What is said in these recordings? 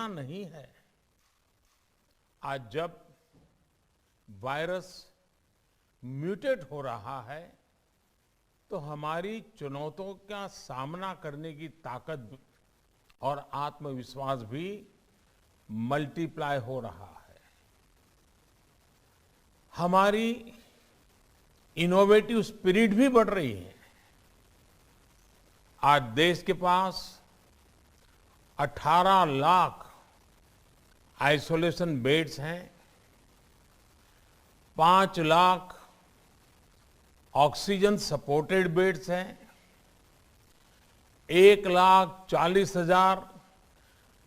टालना नहीं है। आज जब वायरस म्यूटेट हो रहा है तो हमारी चुनौतियों का सामना करने की ताकत और आत्मविश्वास भी मल्टीप्लाई हो रहा है। हमारी इनोवेटिव स्पिरिट भी बढ़ रही है। आज देश के पास 18 लाख आइसोलेशन बेड्स हैं, 5 लाख ऑक्सीजन सपोर्टेड बेड्स हैं, 1,40,000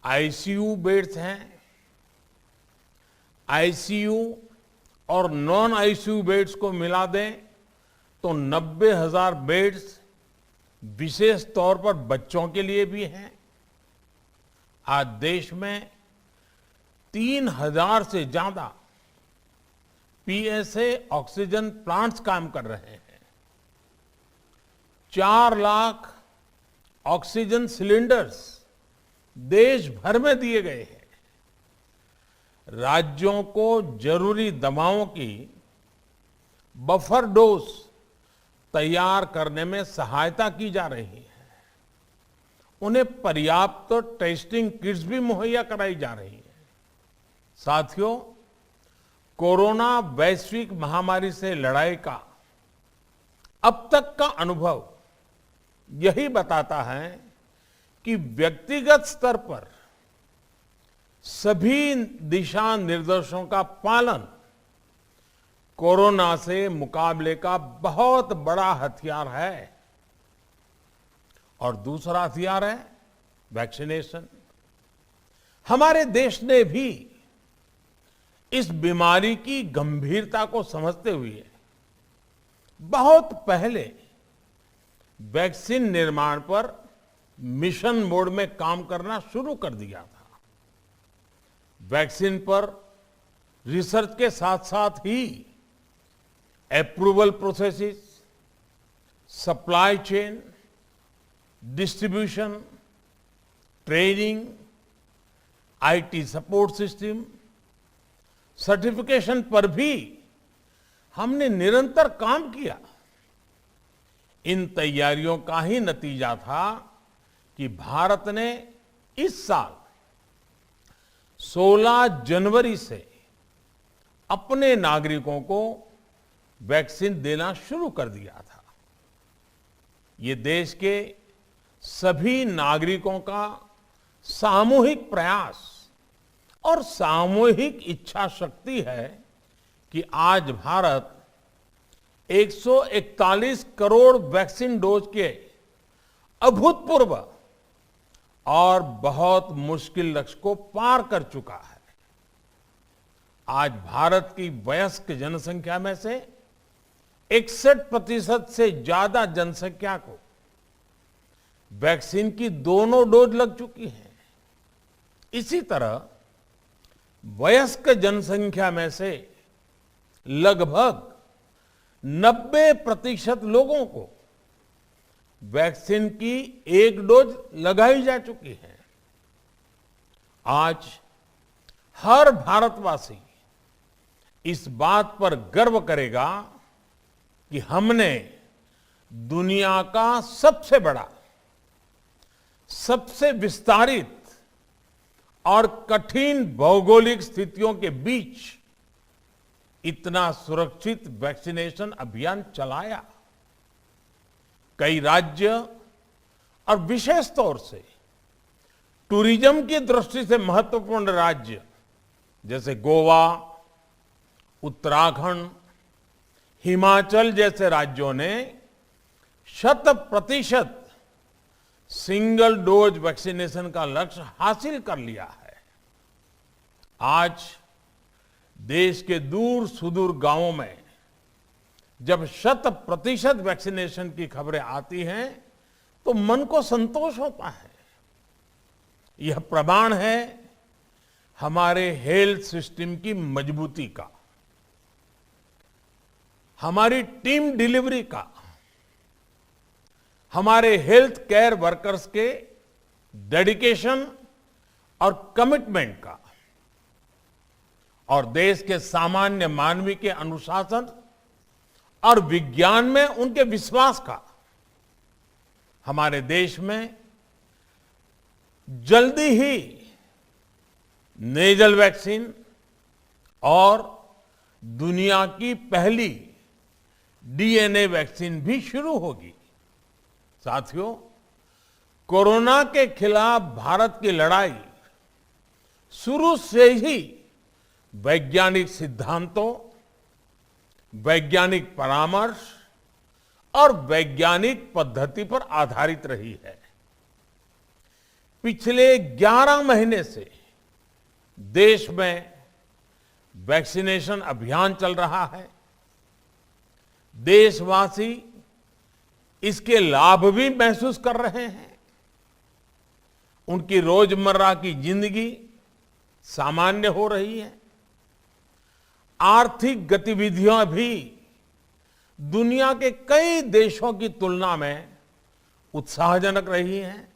आईसीयू बेड्स हैं। आईसीयू और नॉन आईसीयू बेड्स को मिला दें तो 90,000 बेड्स विशेष तौर पर बच्चों के लिए भी हैं। आज देश में 3,000 से ज्यादा पीएसए ऑक्सीजन प्लांट्स काम कर रहे हैं। 4 लाख ऑक्सीजन सिलेंडर्स देश भर में दिए गए हैं। राज्यों को जरूरी दवाओं की बफर डोज तैयार करने में सहायता की जा रही है। उन्हें पर्याप्त टेस्टिंग किट्स भी मुहैया कराई जा रही है। साथियों, कोरोना वैश्विक महामारी से लड़ाई का अब तक का अनुभव यही बताता है कि व्यक्तिगत स्तर पर सभी दिशा निर्देशों का पालन कोरोना से मुकाबले का बहुत बड़ा हथियार है। और दूसरा हथियार है वैक्सीनेशन। हमारे देश ने भी इस बीमारी की गंभीरता को समझते हुए बहुत पहले वैक्सीन निर्माण पर मिशन मोड में काम करना शुरू कर दिया था। वैक्सीन पर रिसर्च के साथ साथ ही approval processes, supply chain, distribution, training, IT support system, certification पर भी हमने निरंतर काम किया। इन तैयारियों का ही नतीजा था कि भारत ने इस साल 16 जनवरी से अपने नागरिकों को वैक्सीन देना शुरू कर दिया था। ये देश के सभी नागरिकों का सामूहिक प्रयास और सामूहिक इच्छा शक्ति है कि आज भारत 141 करोड़ वैक्सीन डोज के अभूतपूर्व और बहुत मुश्किल लक्ष्य को पार कर चुका है। आज भारत की वयस्क जनसंख्या में से 61% से ज्यादा जनसंख्या को वैक्सीन की दोनों डोज लग चुकी है। इसी तरह वयस्क जनसंख्या में से लगभग 90% लोगों को वैक्सीन की एक डोज लगाई जा चुकी है। आज हर भारतवासी इस बात पर गर्व करेगा कि हमने दुनिया का सबसे बड़ा, सबसे विस्तारित और कठिन भौगोलिक स्थितियों के बीच इतना सुरक्षित वैक्सीनेशन अभियान चलाया। कई राज्य और विशेष तौर से टूरिज्म की दृष्टि से महत्वपूर्ण राज्य जैसे गोवा, उत्तराखंड, हिमाचल जैसे राज्यों ने 100% सिंगल डोज वैक्सीनेशन का लक्ष्य हासिल कर लिया है। आज देश के दूर सुदूर गांवों में जब 100% वैक्सीनेशन की खबरें आती हैं तो मन को संतोष होता है। यह प्रमाण है हमारे हेल्थ सिस्टम की मजबूती का, हमारी टीम डिलीवरी का, हमारे हेल्थ केयर वर्कर्स के डेडिकेशन और कमिटमेंट का और देश के सामान्य मानवी के अनुशासन और विज्ञान में उनके विश्वास का हमारे देश में जल्दी ही नेजल वैक्सीन और दुनिया की पहली डीएनए वैक्सीन भी शुरू होगी। साथियों, कोरोना के खिलाफ भारत की लड़ाई शुरू से ही वैज्ञानिक सिद्धांतों, वैज्ञानिक परामर्श और वैज्ञानिक पद्धति पर आधारित रही है। पिछले 11 महीने से देश में वैक्सीनेशन अभियान चल रहा है। देशवासी इसके लाभ भी महसूस कर रहे हैं। उनकी रोजमर्रा की जिंदगी सामान्य हो रही है। आर्थिक गतिविधियां भी दुनिया के कई देशों की तुलना में उत्साहजनक रही हैं।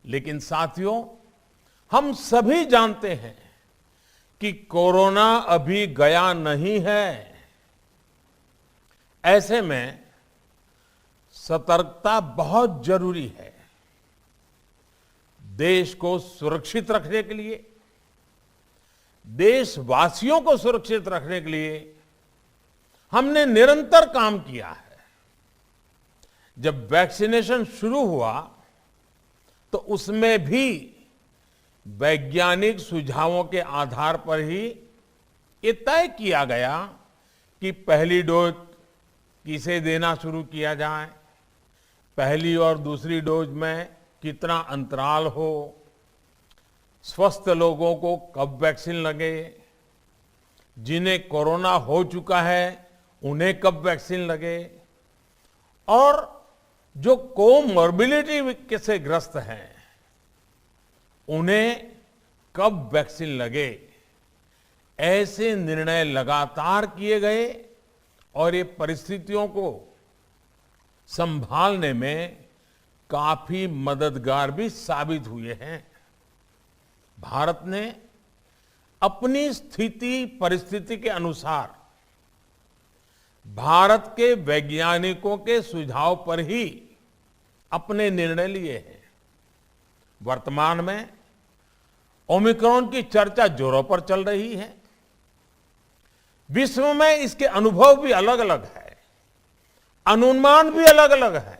लेकिन साथियों, हम सभी जानते हैं कि कोरोना अभी गया नहीं है। ऐसे में सतर्कता बहुत जरूरी है। देश को सुरक्षित रखने के लिए, देशवासियों को सुरक्षित रखने के लिए हमने निरंतर काम किया है। जब वैक्सीनेशन शुरू हुआ तो उसमें भी वैज्ञानिक सुझावों के आधार पर ही ये तय किया गया कि पहली डोज किसे देना शुरू किया जाए, पहली और दूसरी डोज में कितना अंतराल हो, स्वस्थ लोगों को कब वैक्सीन लगे, जिन्हें कोरोना हो चुका है उन्हें कब वैक्सीन लगे, और जो कोमॉर्बिडिटी से ग्रस्त हैं उन्हें कब वैक्सीन लगे। ऐसे निर्णय लगातार किए गए और ये परिस्थितियों को संभालने में काफी मददगार भी साबित हुए हैं। भारत ने अपनी स्थिति परिस्थिति के अनुसार भारत के वैज्ञानिकों के सुझाव पर ही अपने निर्णय लिए हैं। वर्तमान में ओमिक्रॉन की चर्चा जोरों पर चल रही है। विश्व में इसके अनुभव भी अलग अलग है, अनुमान भी अलग अलग है।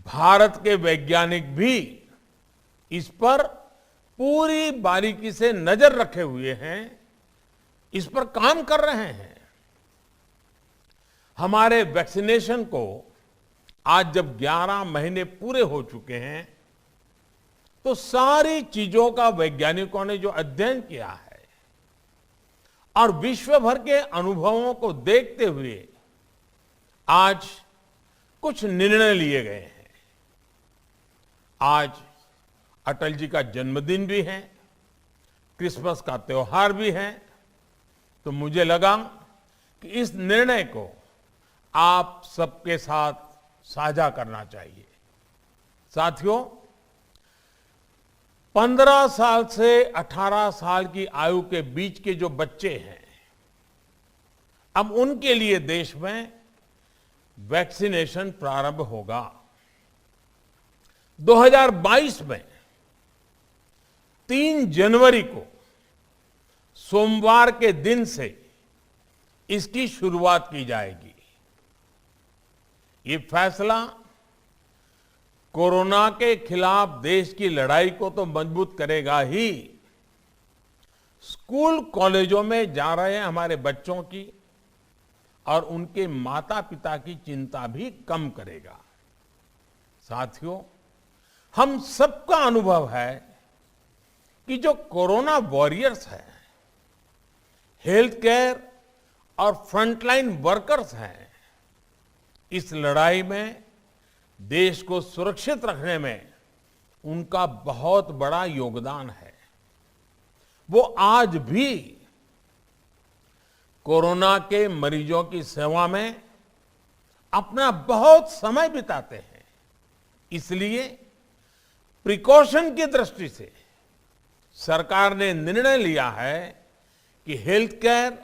भारत के वैज्ञानिक भी इस पर पूरी बारीकी से नजर रखे हुए हैं, इस पर काम कर रहे हैं। हमारे वैक्सीनेशन को आज जब 11 महीने पूरे हो चुके हैं तो सारी चीजों का वैज्ञानिकों ने जो अध्ययन किया है और विश्व भर के अनुभवों को देखते हुए आज कुछ निर्णय लिए गए हैं। आज अटल जी का जन्मदिन भी है, क्रिसमस का त्योहार भी है, तो मुझे लगा कि इस निर्णय को आप सबके साथ साझा करना चाहिए। साथियों, 15 साल से 18 साल की आयु के बीच के जो बच्चे हैं, अब उनके लिए देश में वैक्सीनेशन प्रारंभ होगा। 2022 में 3 जनवरी को सोमवार के दिन से इसकी शुरुआत की जाएगी। ये फैसला कोरोना के खिलाफ देश की लड़ाई को तो मजबूत करेगा ही, स्कूल कॉलेजों में जा रहे हमारे बच्चों की और उनके माता पिता की चिंता भी कम करेगा। साथियों, हम सबका अनुभव है कि जो कोरोना वॉरियर्स हैं, हेल्थ केयर और फ्रंटलाइन वर्कर्स हैं, इस लड़ाई में देश को सुरक्षित रखने में उनका बहुत बड़ा योगदान है। वो आज भी कोरोना के मरीजों की सेवा में अपना बहुत समय बिताते हैं। इसलिए प्रिकॉशन की दृष्टि से सरकार ने निर्णय लिया है कि हेल्थ केयर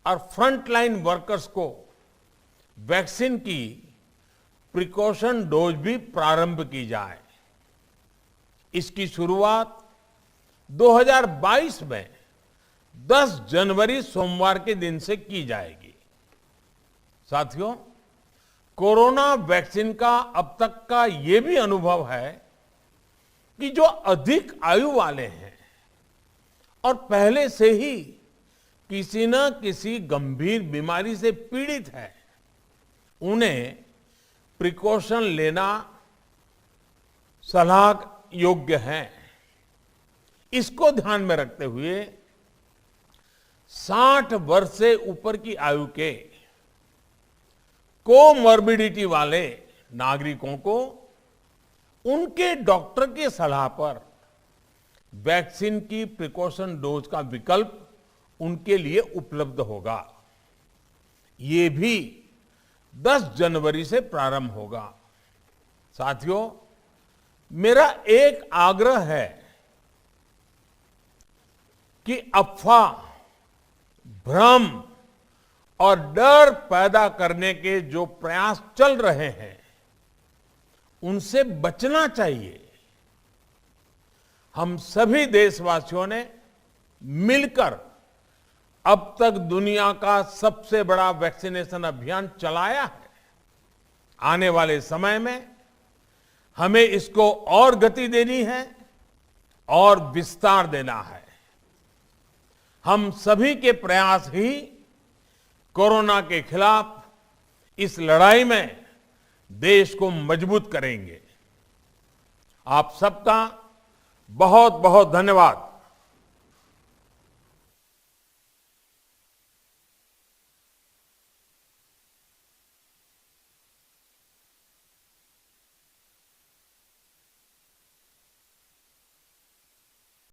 और फ्रंटलाइन वर्कर्स को वैक्सीन की प्रिकॉशन डोज भी प्रारंभ की जाए। इसकी शुरुआत 2022 में 10 जनवरी सोमवार के दिन से की जाएगी। साथियों, कोरोना वैक्सीन का अब तक का ये भी अनुभव है कि जो अधिक आयु वाले हैं और पहले से ही किसी न किसी गंभीर बीमारी से पीड़ित है, उन्हें प्रिकॉशन लेना सलाह योग्य है। इसको ध्यान में रखते हुए 60 वर्ष से ऊपर की आयु के कोमॉर्बिडिटी वाले नागरिकों को उनके डॉक्टर की सलाह पर वैक्सीन की प्रिकॉशन डोज का विकल्प उनके लिए उपलब्ध होगा। ये भी 10 जनवरी से प्रारंभ होगा। साथियों, मेरा एक आग्रह है कि अफवाह, भ्रम और डर पैदा करने के जो प्रयास चल रहे हैं, उनसे बचना चाहिए। हम सभी देशवासियों ने मिलकर अब तक दुनिया का सबसे बड़ा वैक्सीनेशन अभियान चलाया है। आने वाले समय में हमें इसको और गति देनी है और विस्तार देना है। हम सभी के प्रयास ही कोरोना के खिलाफ इस लड़ाई में देश को मजबूत करेंगे। आप सबका बहुत बहुत धन्यवाद।